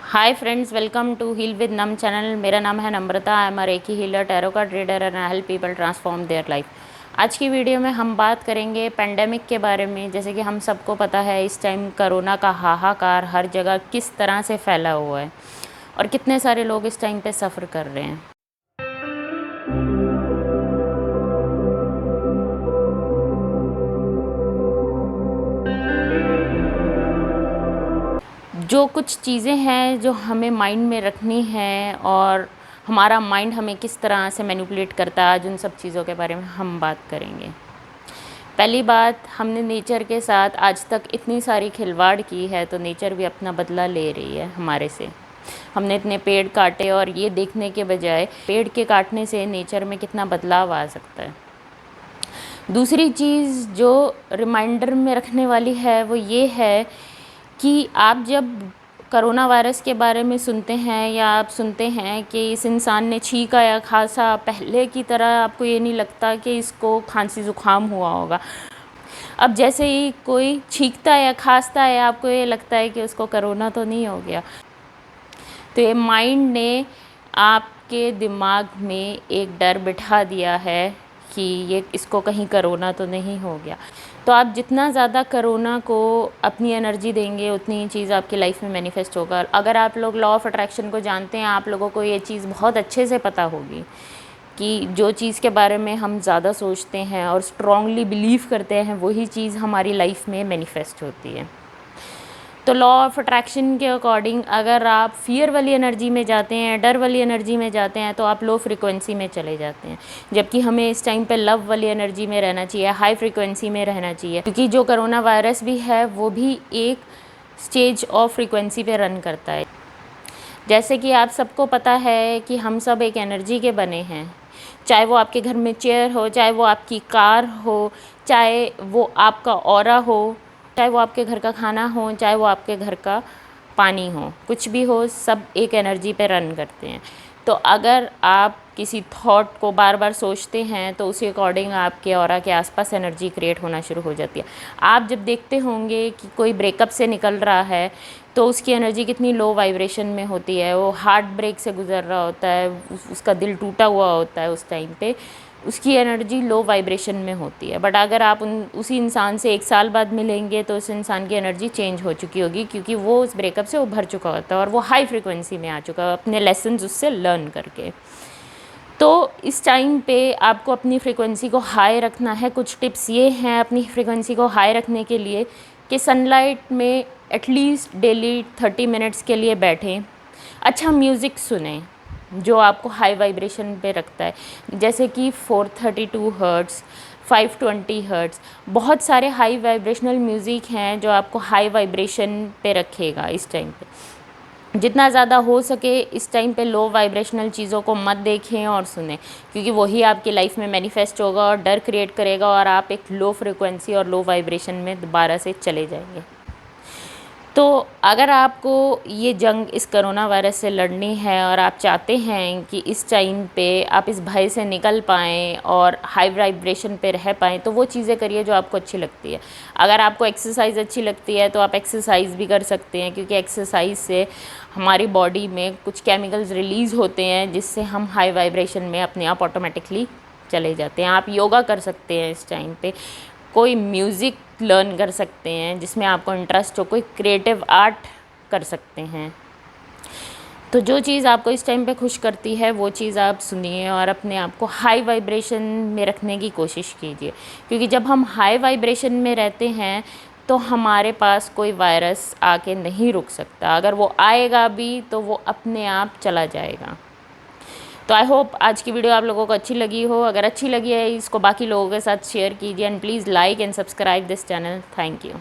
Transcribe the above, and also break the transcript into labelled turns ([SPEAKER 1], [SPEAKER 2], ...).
[SPEAKER 1] Hi friends, welcome to heal with Nam channel. मेरा नाम है Namrata. I am a reiki healer, tarot card reader and I help people transform their life. आज की video में हम बात करेंगे पेंडेमिक के बारे में। जैसे कि हम सबको पता है, इस टाइम कोरोना का हाहाकार हर जगह किस तरह से फैला हुआ है और कितने सारे लोग इस टाइम पे सफ़र कर रहे हैं। जो कुछ चीज़ें हैं जो हमें माइंड में रखनी है और हमारा माइंड हमें किस तरह से मैनिपुलेट करता है, आज उन सब चीज़ों के बारे में हम बात करेंगे। पहली बात, हमने नेचर के साथ आज तक इतनी सारी खिलवाड़ की है, तो नेचर भी अपना बदला ले रही है हमारे से। हमने इतने पेड़ काटे और ये देखने के बजाय पेड़ के काटने से नेचर में कितना बदलाव आ सकता है। दूसरी चीज़ जो रिमाइंडर में रखने वाली है वो ये है कि आप जब करोना वायरस के बारे में सुनते हैं या आप सुनते हैं कि इस इंसान ने छींका या खांसा, पहले की तरह आपको ये नहीं लगता कि इसको खांसी ज़ुकाम हुआ होगा। अब जैसे ही कोई छींकता है या खांसता है, आपको ये लगता है कि उसको करोना तो नहीं हो गया। तो ये माइंड ने आपके दिमाग में एक डर बिठा दिया है कि ये इसको कहीं करोना तो नहीं हो गया। तो आप जितना ज़्यादा करोना को अपनी एनर्जी देंगे, उतनी ही चीज़ आपकी लाइफ में मैनिफेस्ट होगा। अगर आप लोग लॉ ऑफ अट्रैक्शन को जानते हैं, आप लोगों को ये चीज़ बहुत अच्छे से पता होगी कि जो चीज़ के बारे में हम ज़्यादा सोचते हैं और स्ट्रॉन्गली बिलीव करते हैं, वही चीज़ हमारी लाइफ में मैनिफेस्ट होती है। तो लॉ ऑफ अट्रैक्शन के अकॉर्डिंग अगर आप फियर वाली एनर्जी में जाते हैं, डर वाली एनर्जी में जाते हैं, तो आप लो फ्रिक्वेंसी में चले जाते हैं। जबकि हमें इस टाइम पे लव वाली एनर्जी में रहना चाहिए, हाई फ्रिक्वेंसी में रहना चाहिए। क्योंकि जो कोरोना वायरस भी है वो भी एक स्टेज ऑफ फ्रिक्वेंसी पे रन करता है। जैसे कि आप सबको पता है कि हम सब एक एनर्जी के बने हैं। चाहे वो आपके घर में चेयर हो, चाहे वो आपकी कार हो, चाहे वो आपका ऑरा हो, चाहे वो आपके घर का खाना हो, चाहे वो आपके घर का पानी हो, कुछ भी हो, सब एक एनर्जी पे रन करते हैं। तो अगर आप किसी थॉट को बार बार सोचते हैं तो उसी अकॉर्डिंग आपके ऑरा के आसपास एनर्जी क्रिएट होना शुरू हो जाती है। आप जब देखते होंगे कि कोई ब्रेकअप से निकल रहा है तो उसकी एनर्जी कितनी लो वाइब्रेशन में होती है, वो हार्ट ब्रेक से गुज़र रहा होता है, उसका दिल टूटा हुआ होता है, उस टाइम पे उसकी एनर्जी लो वाइब्रेशन में होती है। बट अगर आप उसी इंसान से 1 साल बाद मिलेंगे तो उस इंसान की एनर्जी चेंज हो चुकी होगी, क्योंकि वो उस ब्रेकअप से उभर चुका होता है और वो हाई फ्रिक्वेंसी में आ चुका है अपने लेसन्स उससे लर्न करके। तो इस टाइम पे आपको अपनी फ्रिक्वेंसी को हाई रखना है। कुछ टिप्स ये हैं अपनी फ्रिक्वेंसी को हाई रखने के लिए कि सनलाइट में एटलीस्ट डेली 30 मिनट्स के लिए बैठें। अच्छा म्यूज़िक सुनें जो आपको हाई वाइब्रेशन पे रखता है, जैसे कि 432 हर्ट्ज़, 520 हर्ट्ज़। बहुत सारे हाई वाइब्रेशनल म्यूज़िक हैं जो आपको हाई वाइब्रेशन पे रखेगा इस टाइम पे। जितना ज़्यादा हो सके इस टाइम पे लो वाइब्रेशनल चीज़ों को मत देखें और सुनें, क्योंकि वही आपकी लाइफ में मैनिफेस्ट होगा और डर क्रिएट करेगा और आप एक लो फ्रिक्वेंसी और लो वाइब्रेशन में दोबारा से चले जाएंगे। तो अगर आपको ये जंग इस करोना वायरस से लड़नी है और आप चाहते हैं कि इस टाइम पे आप इस भय से निकल पाएँ और हाई वाइब्रेशन पे रह पाएँ, तो वो चीज़ें करिए जो आपको अच्छी लगती है। अगर आपको एक्सरसाइज़ अच्छी लगती है तो आप एक्सरसाइज़ भी कर सकते हैं, क्योंकि एक्सरसाइज से हमारी बॉडी में कुछ केमिकल्स रिलीज़ होते हैं जिससे हम हाई वाइब्रेशन में अपने आप ऑटोमेटिकली चले जाते हैं। आप योगा कर सकते हैं इस टाइम पे, कोई म्यूज़िक लर्न कर सकते हैं जिसमें आपको इंटरेस्ट हो, कोई क्रिएटिव आर्ट कर सकते हैं। तो जो चीज़ आपको इस टाइम पे खुश करती है वो चीज़ आप सुनिए और अपने आप को हाई वाइब्रेशन में रखने की कोशिश कीजिए, क्योंकि जब हम हाई वाइब्रेशन में रहते हैं तो हमारे पास कोई वायरस आके नहीं रुक सकता। अगर वो आएगा भी तो वो अपने आप चला जाएगा। तो आई होप आज की वीडियो आप लोगों को अच्छी लगी हो। अगर अच्छी लगी है इसको बाकी लोगों के साथ शेयर कीजिए and please like and subscribe this channel. Thank you.